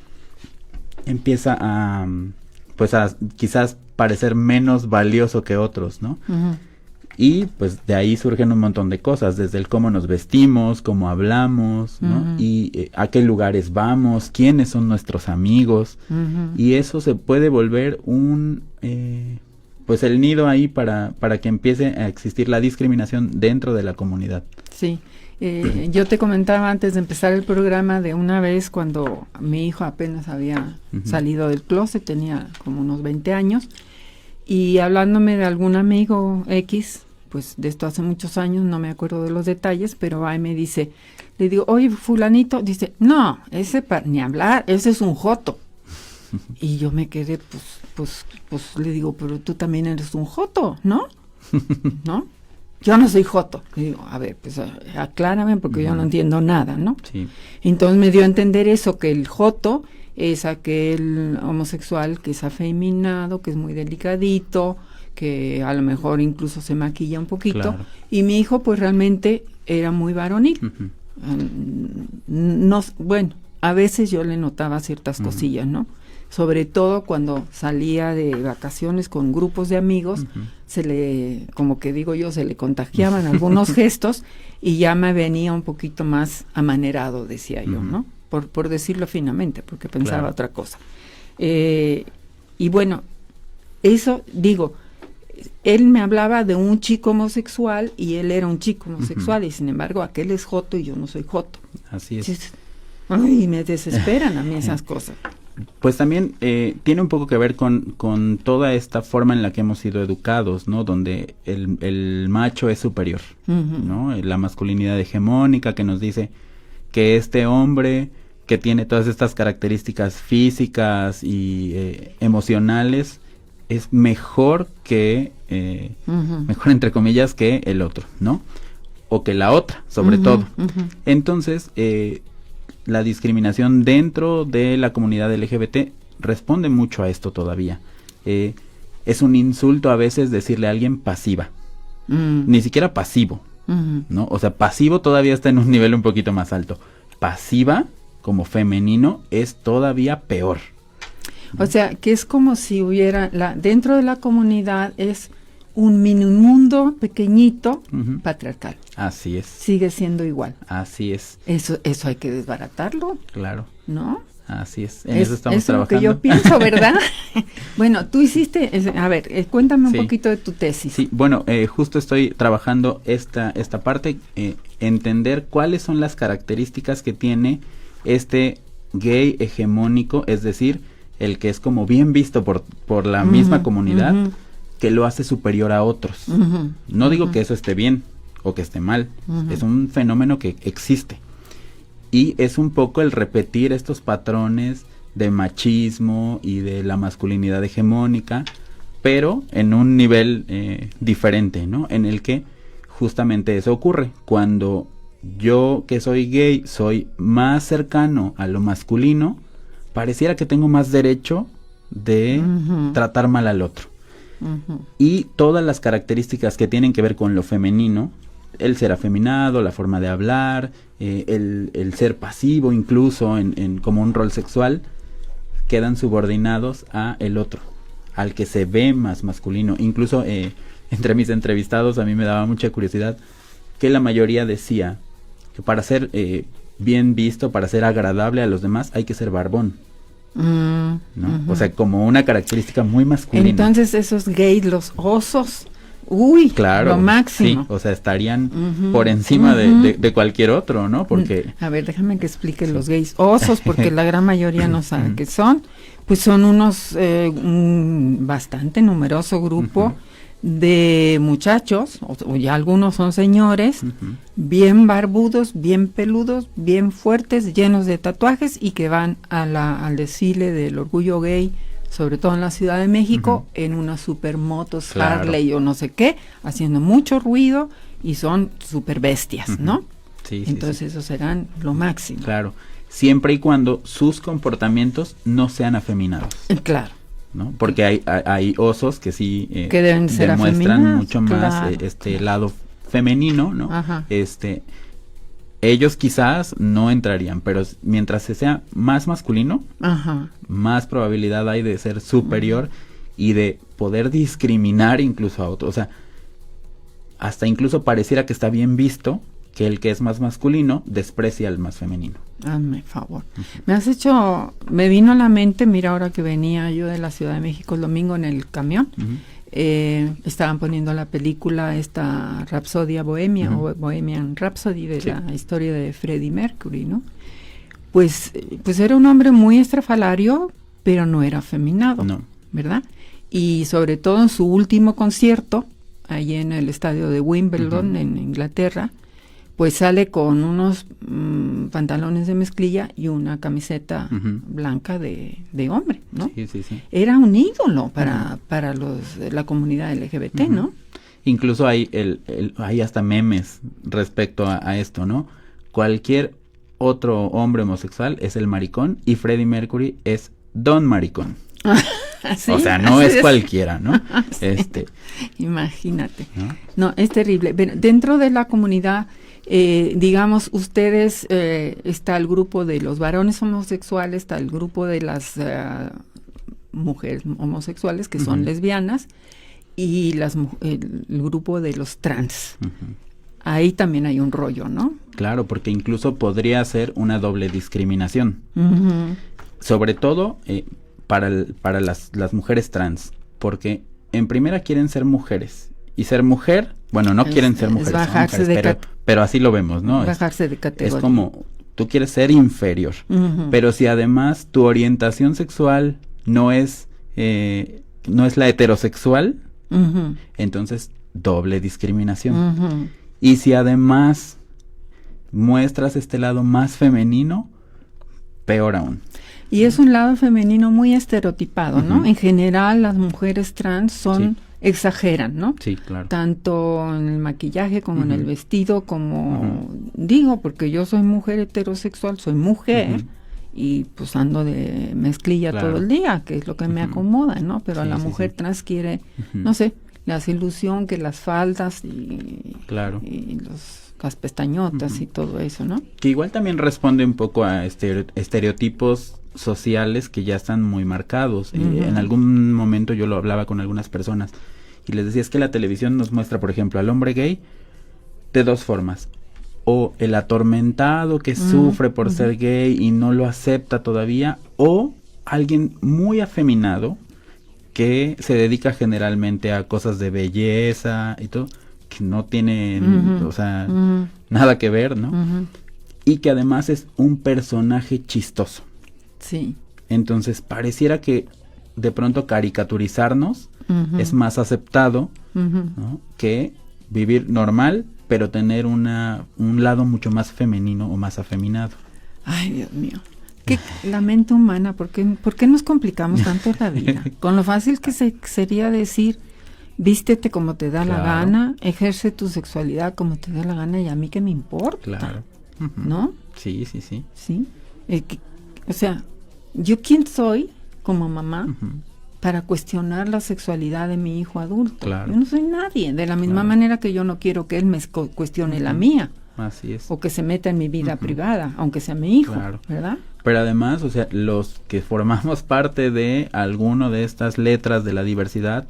empieza a quizás parecer menos valioso que otros, ¿no? Uh-huh. Y pues de ahí surgen un montón de cosas, desde el cómo nos vestimos, cómo hablamos, ¿no? Uh-huh. Y a qué lugares vamos, quiénes son nuestros amigos, uh-huh. Y eso se puede volver pues el nido ahí para que empiece a existir la discriminación dentro de la comunidad. Sí, yo te comentaba antes de empezar el programa de una vez cuando mi hijo apenas había uh-huh. salido del closet, tenía como unos 20 años, y hablándome de algún amigo X, pues de esto hace muchos años, no me acuerdo de los detalles, pero ahí me dice, le digo, oye, fulanito, dice, no, ese ni hablar, ese es un joto. Y yo me quedé, pues le digo, pero tú también eres un joto, ¿no? ¿No? Yo no soy joto. Le digo, a ver, pues aclárame porque yo no entiendo nada, ¿no? Sí. Entonces me dio a entender eso, que el joto es aquel homosexual que es afeminado, que es muy delicadito, que a lo mejor incluso se maquilla un poquito, claro. Y mi hijo pues realmente era muy varonil. Uh-huh. No, bueno, a veces yo le notaba ciertas uh-huh. cosillas, ¿no? Sobre todo cuando salía de vacaciones con grupos de amigos, uh-huh. Como que digo yo, se le contagiaban algunos gestos y ya me venía un poquito más amanerado, decía uh-huh. yo, ¿no? Por decirlo finamente, porque pensaba claro. otra cosa. Y bueno, eso, digo, él me hablaba de un chico homosexual y él era un chico homosexual, uh-huh. y sin embargo aquel es joto y yo no soy joto. Así es. Entonces, ay, me desesperan a mí esas cosas. Pues también tiene un poco que ver con toda esta forma en la que hemos sido educados, ¿no? Donde el macho es superior, uh-huh. ¿no? La masculinidad hegemónica que nos dice que este hombre que tiene todas estas características físicas y emocionales es mejor que, uh-huh. mejor entre comillas, que el otro, ¿no? O que la otra, sobre uh-huh. todo. Uh-huh. Entonces, la discriminación dentro de la comunidad LGBT responde mucho a esto todavía. Es un insulto a veces decirle a alguien pasiva. Ni siquiera pasivo, uh-huh. ¿no? O sea, pasivo todavía está en un nivel un poquito más alto. Pasiva, como femenino, es todavía peor. O sea, que es como si hubiera, dentro de la comunidad es un mini mundo pequeñito, uh-huh. patriarcal. Así es. Sigue siendo igual. Así es. Eso hay que desbaratarlo. Claro. ¿No? Así es. En eso estamos trabajando. Es lo que yo pienso, ¿verdad? Bueno, tú hiciste, a ver, cuéntame un poquito de tu tesis. Sí, bueno, justo estoy trabajando esta parte, entender cuáles son las características que tiene este gay hegemónico, es decir, el que es como bien visto por la uh-huh. misma comunidad, uh-huh. que lo hace superior a otros. Uh-huh. No digo uh-huh. que eso esté bien o que esté mal, uh-huh. es un fenómeno que existe. Y es un poco el repetir estos patrones de machismo y de la masculinidad hegemónica, pero en un nivel diferente, ¿no? En el que justamente eso ocurre. Cuando yo, que soy gay, soy más cercano a lo masculino, pareciera que tengo más derecho de uh-huh. tratar mal al otro. Uh-huh. Y todas las características que tienen que ver con lo femenino, el ser afeminado, la forma de hablar, el ser pasivo incluso en como un rol sexual, quedan subordinados a el otro, al que se ve más masculino. Incluso entre mis entrevistados a mí me daba mucha curiosidad que la mayoría decía que para ser bien visto, para ser agradable a los demás, hay que ser barbón. ¿No? Uh-huh. O sea, como una característica muy masculina. Entonces esos gays, los osos, uy, claro, lo máximo. Sí, o sea, estarían uh-huh. por encima uh-huh. de cualquier otro, ¿no? Porque a ver, déjame que explique los gays osos, porque la gran mayoría no sabe qué son. Pues son unos un bastante numeroso grupo uh-huh. de muchachos, o ya algunos son señores, uh-huh. bien barbudos, bien peludos, bien fuertes, llenos de tatuajes y que van al desfile del orgullo gay, sobre todo en la Ciudad de México, uh-huh. en unas supermotos, claro. Harley o no sé qué, haciendo mucho ruido y son super bestias, uh-huh. ¿no? Sí, entonces sí. esos serán lo máximo. Claro, siempre y cuando sus comportamientos no sean afeminados. Claro. ¿no? Porque hay osos que sí que deben ser demuestran afeminados, mucho más claro. este lado femenino, ¿no? Ajá. Ellos quizás no entrarían, pero mientras se sea más masculino, Ajá. más probabilidad hay de ser superior y de poder discriminar incluso a otros. O sea, hasta incluso pareciera que está bien visto que el que es más masculino desprecia al más femenino. Hazme favor. Me vino a la mente, mira, ahora que venía yo de la Ciudad de México el domingo en el camión, estaban poniendo la película esta Rapsodia Bohemia, o Bohemian Rhapsody, de la historia de Freddie Mercury, ¿no? Pues era un hombre muy estrafalario, pero no era afeminado, No. ¿verdad? Y sobre todo en su último concierto, ahí en el estadio de Wimbledon, en Inglaterra, pues sale con unos pantalones de mezclilla y una camiseta blanca de hombre, ¿no? Sí, sí, sí. Era un ídolo para la comunidad LGBT, ¿no? Incluso hay hasta memes respecto a esto, ¿no? Cualquier otro hombre homosexual es el maricón y Freddie Mercury es Don Maricón. ¿Sí? O sea, no Así es cualquiera, ¿no? Sí. Imagínate. ¿No? No, es terrible. Pero dentro de la comunidad, digamos, ustedes, está el grupo de los varones homosexuales, está el grupo de las mujeres homosexuales, que son lesbianas, y el grupo de los trans. Ahí también hay un rollo, ¿no? Claro, porque incluso podría ser una doble discriminación. Sobre todo para las mujeres trans, porque en primera quieren ser mujeres, y ser mujer, bueno, no quieren ser mujeres, son bajarse mujeres, pero así lo vemos, ¿no? Bajarse de categoría. Es como, tú quieres ser inferior, pero si además tu orientación sexual no es la heterosexual, entonces doble discriminación. Y si además muestras este lado más femenino, peor aún. Y es un lado femenino muy estereotipado, ¿no? En general, las mujeres trans exageran, ¿no? Sí, claro. Tanto en el maquillaje como en el vestido, como digo, porque yo soy mujer heterosexual, soy mujer, y pues ando de mezclilla todo el día, que es lo que me acomoda, ¿no? Pero la mujer trans quiere, no sé, le hace ilusión que las faldas y las pestañotas y todo eso, ¿no? Que igual también responde un poco a estereotipos sociales que ya están muy marcados. En algún momento yo lo hablaba con algunas personas y les decía, es que la televisión nos muestra, por ejemplo, al hombre gay de dos formas: o el atormentado que sufre por ser gay y no lo acepta todavía, o alguien muy afeminado que se dedica generalmente a cosas de belleza y todo, que no tienen, o sea, nada que ver, ¿no? Y que además es un personaje chistoso. Sí. Entonces, pareciera que de pronto caricaturizarnos es más aceptado, ¿no? Que vivir normal, pero tener un lado mucho más femenino o más afeminado. Ay, Dios mío. La mente humana, ¿por qué nos complicamos tanto la vida? Con lo fácil que sería decir, vístete como te da la gana, ejerce tu sexualidad como te da la gana y a mí qué me importa. Claro. ¿No? Sí, sí, sí. Sí. O sea, ¿yo quién soy como mamá para cuestionar la sexualidad de mi hijo adulto? Claro. Yo no soy nadie. De la misma manera que yo no quiero que él me cuestione la mía. Así es. O que se meta en mi vida privada, aunque sea mi hijo, ¿verdad? Pero además, o sea, los que formamos parte de alguno de estas letras de la diversidad,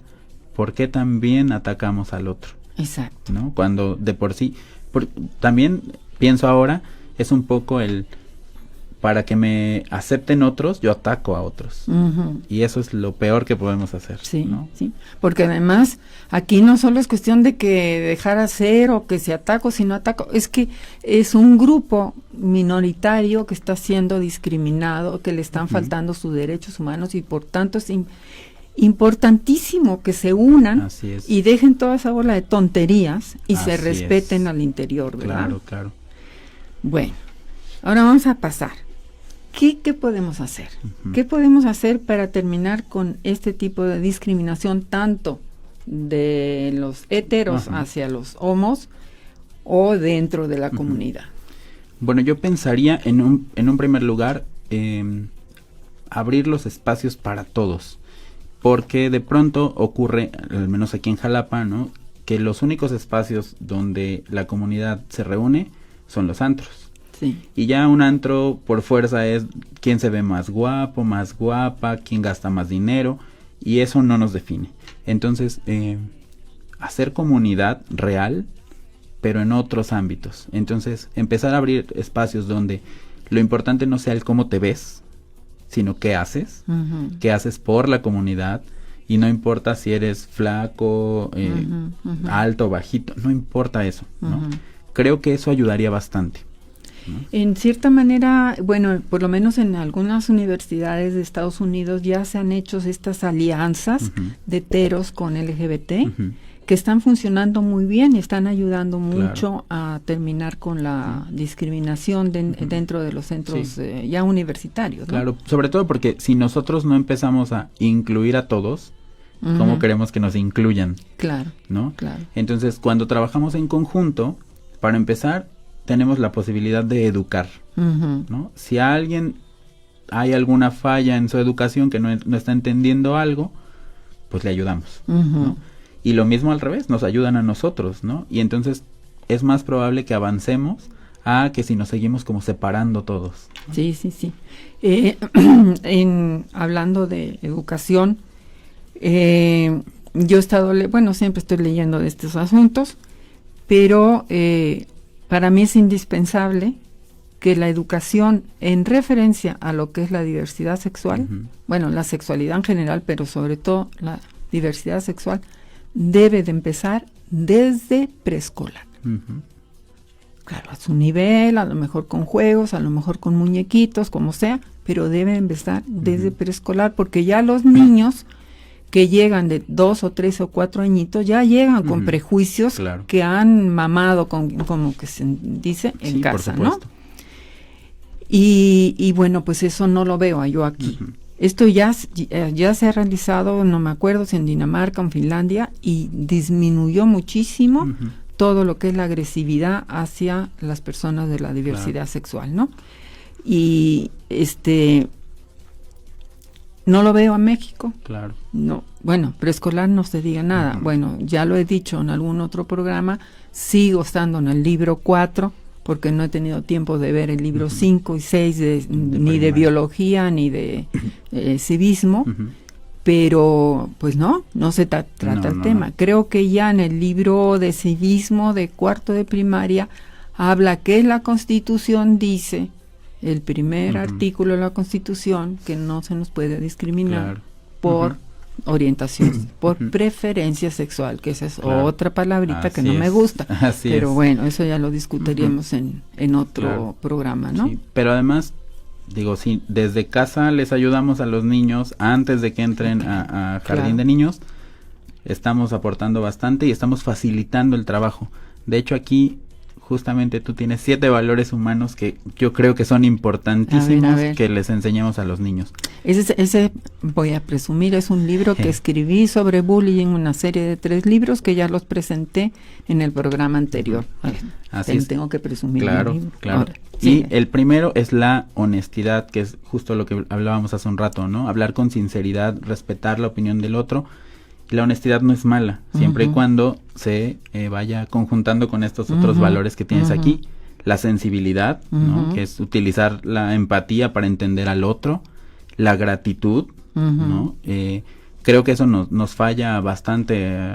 ¿por qué también atacamos al otro? Exacto. ¿No? Cuando de por sí, también pienso ahora, es un poco para que me acepten otros, yo ataco a otros. Y eso es lo peor que podemos hacer. Sí, ¿no? sí. Porque además, aquí no solo es cuestión de que dejar hacer o que si ataco, si no ataco, es que es un grupo minoritario que está siendo discriminado, que le están faltando sus derechos humanos y por tanto es importantísimo que se unan y dejen toda esa bola de tonterías y se respeten al interior, ¿verdad? Claro, claro. Bueno, ahora vamos a pasar. ¿Qué podemos hacer? ¿Qué podemos hacer para terminar con este tipo de discriminación tanto de los heteros hacia los homos o dentro de la comunidad? Bueno, yo pensaría en un primer lugar abrir los espacios para todos. porque de pronto ocurre, al menos aquí en Jalapa, ¿no?, que los únicos espacios donde la comunidad se reúne son los antros. Sí. Y ya un antro por fuerza es quién se ve más guapo, más guapa, quién gasta más dinero, y eso no nos define. Entonces, hacer comunidad real, pero en otros ámbitos. Entonces, empezar a abrir espacios donde lo importante no sea el cómo te ves, sino qué haces por la comunidad, y no importa si eres flaco, alto, bajito, no importa eso, ¿no? Creo que eso ayudaría bastante, ¿no? En cierta manera, bueno, por lo menos en algunas universidades de Estados Unidos ya se han hecho estas alianzas de heteros con LGBT, que están funcionando muy bien y están ayudando mucho a terminar con la discriminación dentro de los centros ya universitarios, ¿no? Claro, sobre todo porque si nosotros no empezamos a incluir a todos, ¿cómo queremos que nos incluyan? Claro, ¿no? Claro. Entonces, cuando trabajamos en conjunto, para empezar, tenemos la posibilidad de educar, ¿no? Si a alguien hay alguna falla en su educación, que no está entendiendo algo, pues le ayudamos, ¿no? Y lo mismo al revés, nos ayudan a nosotros, ¿no? Y entonces es más probable que avancemos a que si nos seguimos como separando todos, ¿no? Sí, sí, sí. Hablando de educación, yo he estado, siempre estoy leyendo de estos asuntos, pero para mí es indispensable que la educación en referencia a lo que es la diversidad sexual, la sexualidad en general, pero sobre todo la diversidad sexual, debe de empezar desde preescolar. Claro, a su nivel, a lo mejor con juegos, a lo mejor con muñequitos, como sea, pero debe empezar desde preescolar, porque ya los niños que llegan de 2 o 3 o 4 añitos ya llegan con prejuicios que han mamado como que se dice en casa, ¿no? Y bueno, pues eso no lo veo yo aquí. Esto ya se ha realizado, no me acuerdo si en Dinamarca o en Finlandia, y disminuyó muchísimo todo lo que es la agresividad hacia las personas de la diversidad sexual, ¿no? Y no lo veo a México. Claro. No, bueno, preescolar no se diga nada. Bueno, ya lo he dicho en algún otro programa, sigo estando en el libro 4, porque no he tenido tiempo de ver el libro 5 y 6 ni de biología ni de civismo, pero pues no se trata el tema. Creo que ya en el libro de civismo de cuarto de primaria habla que la Constitución dice, el primer artículo de la Constitución, que no se nos puede discriminar por orientación, por preferencia sexual, que esa es otra palabrita que no me gusta. Pero bueno, eso ya lo discutiríamos en otro programa, ¿no? Sí, pero además, digo, si desde casa les ayudamos a los niños antes de que entren a jardín de niños, estamos aportando bastante y estamos facilitando el trabajo. De hecho, aquí justamente tú tienes 7 valores humanos que yo creo que son importantísimos que les enseñemos a los niños. Ese voy a presumir, es un libro que escribí sobre bullying, una serie de 3 libros que ya los presenté en el programa anterior. Así es. Tengo que presumir. Claro. Ahora, y el primero es la honestidad, que es justo lo que hablábamos hace un rato, ¿no? Hablar con sinceridad, respetar la opinión del otro. La honestidad no es mala, siempre y cuando se vaya conjuntando con estos otros valores que tienes aquí. La sensibilidad, ¿no? Que es utilizar la empatía para entender al otro. La gratitud, ¿no? Creo que eso nos falla bastante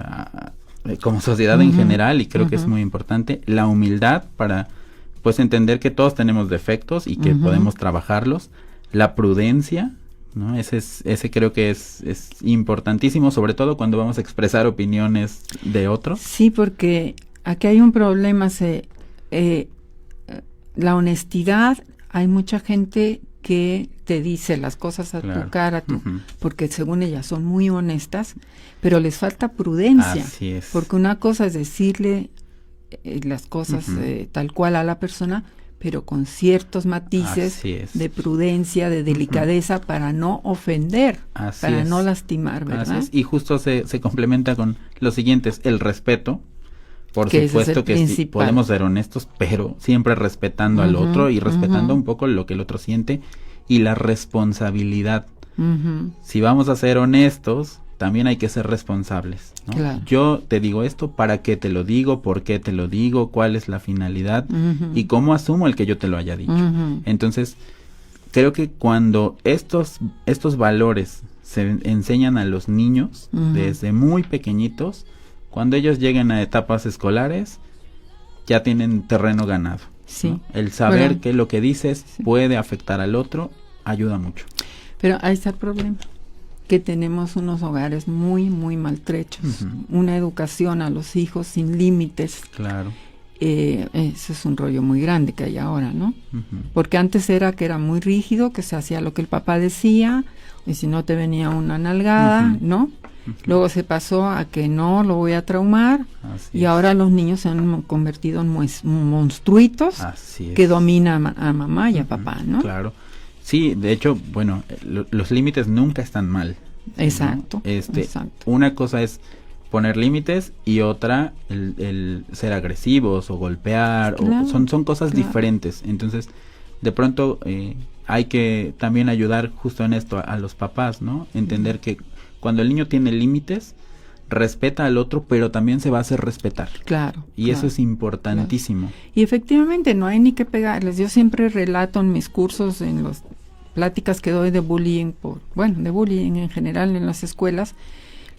como sociedad en general, y creo que es muy importante. La humildad para pues entender que todos tenemos defectos y que podemos trabajarlos. La prudencia, ¿no? Ese creo que es importantísimo, sobre todo cuando vamos a expresar opiniones de otros. Sí, porque aquí hay un problema, la honestidad, hay mucha gente que te dice las cosas a tu cara, porque según ellas son muy honestas, pero les falta prudencia. Así es. Porque una cosa es decirle las cosas tal cual a la persona, pero con ciertos matices de prudencia, de delicadeza, para no ofender, para no lastimar, ¿verdad? Así es. Y justo se complementa con los siguientes: el respeto, por supuesto que sí, podemos ser honestos, pero siempre respetando al otro y respetando un poco lo que el otro siente, y la responsabilidad, Si vamos a ser honestos, también hay que ser responsables, ¿no? Claro. Yo te digo esto, ¿para qué te lo digo? ¿Por qué te lo digo? ¿Cuál es la finalidad? Y cómo asumo el que yo te lo haya dicho. Entonces, creo que cuando estos valores se enseñan a los niños desde muy pequeñitos, cuando ellos lleguen a etapas escolares, ya tienen terreno ganado. Sí. ¿no? El saber que lo que dices puede afectar al otro ayuda mucho. Pero ahí está el problema, que tenemos unos hogares muy, muy maltrechos, una educación a los hijos sin límites. Claro. Ese es un rollo muy grande que hay ahora, ¿no? Porque antes era que era muy rígido, que se hacía lo que el papá decía, y si no te venía una nalgada, ¿no? Luego se pasó a que no, lo voy a traumar, y ahora los niños se han convertido en monstruitos que dominan a mamá y a papá, ¿no? Claro. Sí, de hecho, bueno, los límites nunca están mal. Exacto, ¿no? exacto. Una cosa es poner límites y otra el ser agresivos o golpear, claro, o son cosas diferentes. Entonces, de pronto hay que también ayudar justo en esto a los papás, ¿no? Entender que cuando el niño tiene límites, respeta al otro, pero también se va a hacer respetar. Claro. Y eso es importantísimo. Claro. Y efectivamente no hay ni que pegarles. Yo siempre relato en mis cursos, en las pláticas que doy de bullying, de bullying en general en las escuelas,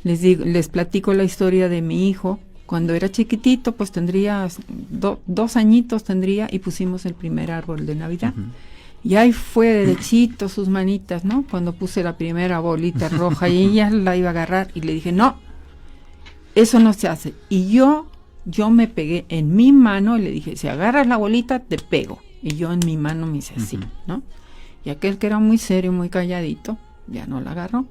les platico la historia de mi hijo. Cuando era chiquitito, pues tendría 2 añitos tendría, y pusimos el primer árbol de Navidad. Y ahí fue derechito sus manitas, ¿no? Cuando puse la primera bolita roja y ella la iba a agarrar y le dije, no, eso no se hace. Y yo me pegué en mi mano y le dije, si agarras la bolita, te pego. Y yo en mi mano me hice así, ¿no? Y aquel que era muy serio, muy calladito, ya no la agarró.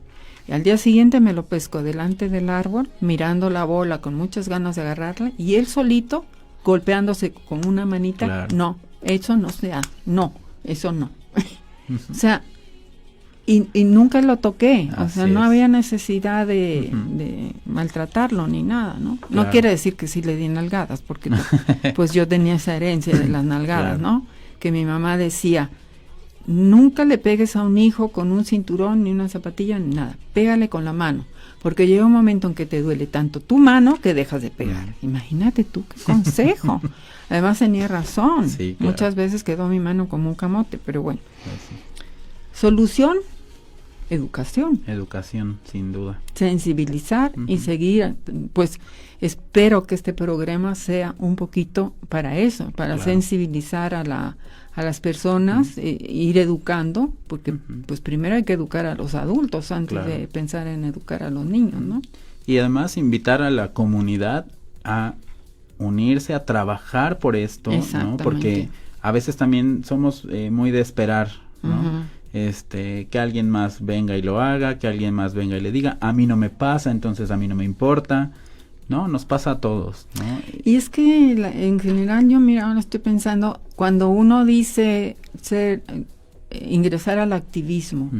Y al día siguiente me lo pescó delante del árbol, mirando la bola con muchas ganas de agarrarla, y él solito, golpeándose con una manita, claro. No, eso no se hace, no. Eso no. O sea, y nunca lo toqué. O sea, no había necesidad de maltratarlo ni nada, ¿no? Claro. No quiere decir que sí le di nalgadas, porque pues yo tenía esa herencia de las nalgadas, claro. ¿no? Que mi mamá decía, nunca le pegues a un hijo con un cinturón, ni una zapatilla, ni nada. Pégale con la mano. Porque llega un momento en que te duele tanto tu mano que dejas de pegar. Imagínate tú, qué consejo. Además tenía razón. Sí, claro. Muchas veces quedó mi mano como un camote, pero bueno. Sí. Solución, educación. Educación, sin duda. Sensibilizar y seguir, pues espero que este programa sea un poquito para eso, para sensibilizar a las personas, ir educando, porque pues primero hay que educar a los adultos antes de pensar en educar a los niños, ¿no? Y además invitar a la comunidad a unirse, a trabajar por esto, ¿no? Porque a veces también somos muy de esperar, ¿no? Que alguien más venga y lo haga, que alguien más venga y le diga, a mí no me pasa, entonces a mí no me importa. No, nos pasa a todos, ¿no? Y es que en general yo, mira, ahora estoy pensando, cuando uno dice ingresar al activismo,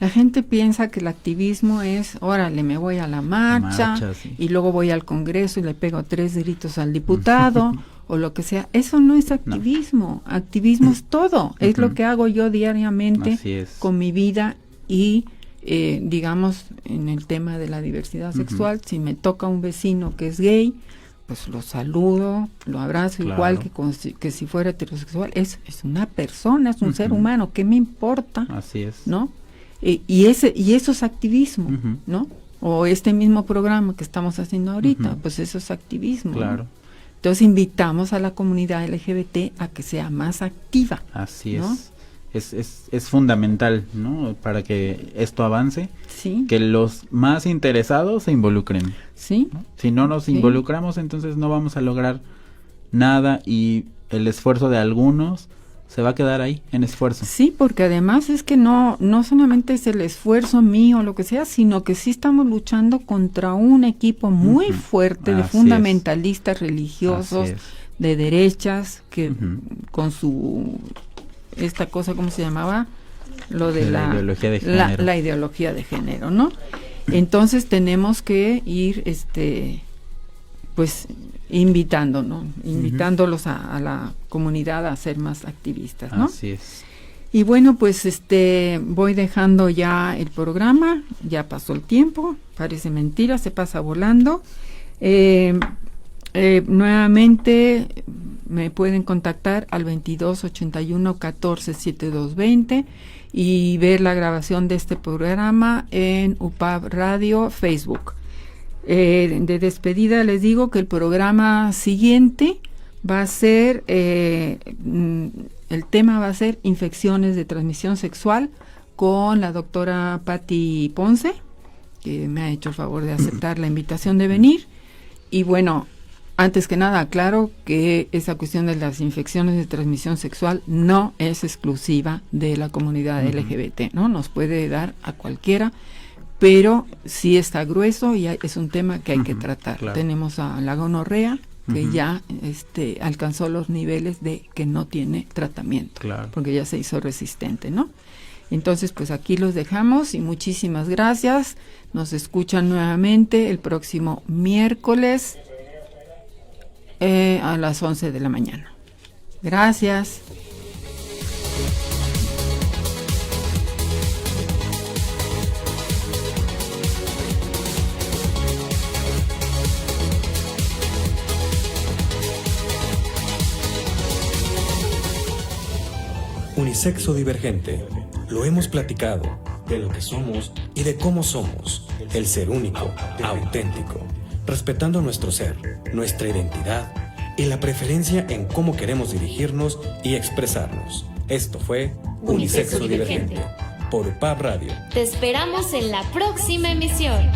la gente piensa que el activismo es, órale, me voy a la marcha y luego voy al Congreso y le pego 3 gritos al diputado o lo que sea. Eso no es activismo. No. Activismo es todo. Es lo que hago yo diariamente con mi vida y digamos, en el tema de la diversidad sexual, si me toca un vecino que es gay, pues lo saludo, lo abrazo, igual que si fuera heterosexual. Es una persona, es un ser humano, ¿qué me importa? Así es. ¿No? Y eso es activismo, ¿no? O este mismo programa que estamos haciendo ahorita, pues eso es activismo. Claro. ¿no? Entonces invitamos a la comunidad LGBT a que sea más activa. Así ¿no? Es fundamental, ¿no? Para que esto avance, sí. Que los más interesados se involucren. Sí. ¿no? Si no nos involucramos, entonces no vamos a lograr nada y el esfuerzo de algunos se va a quedar ahí en esfuerzo. Sí, porque además es que no solamente es el esfuerzo mío o lo que sea, sino que sí estamos luchando contra un equipo muy fuerte de fundamentalistas religiosos, de derechas, que con su esta cosa, ¿cómo se llamaba? Lo de la ideología de género. La ideología de género, ¿no? Entonces tenemos que ir, pues, invitándolos a la comunidad a ser más activistas, ¿no? Así es. Y bueno, pues voy dejando ya el programa, ya pasó el tiempo, parece mentira, se pasa volando. Nuevamente me pueden contactar al 22 81 14 72 20 y ver la grabación de este programa en UPAV Radio Facebook. De despedida les digo que el programa siguiente va a ser, el tema va a ser infecciones de transmisión sexual con la doctora Patti Ponce, que me ha hecho el favor de aceptar la invitación de venir. Y bueno, antes que nada aclaro que esa cuestión de las infecciones de transmisión sexual no es exclusiva de la comunidad LGBT, ¿no? Nos puede dar a cualquiera, pero sí está grueso y es un tema que hay que tratar. Claro. Tenemos a la gonorrea, que ya alcanzó los niveles de que no tiene tratamiento, claro, porque ya se hizo resistente, ¿no? Entonces, pues aquí los dejamos y muchísimas gracias. Nos escuchan nuevamente el próximo miércoles a las 11 de la mañana. Gracias. Unisexo Divergente. Lo hemos platicado de lo que somos y de cómo somos. El ser único, auténtico, respetando nuestro ser, nuestra identidad y la preferencia en cómo queremos dirigirnos y expresarnos. Esto fue Unisexo Divergente por UPAV Radio. Te esperamos en la próxima emisión.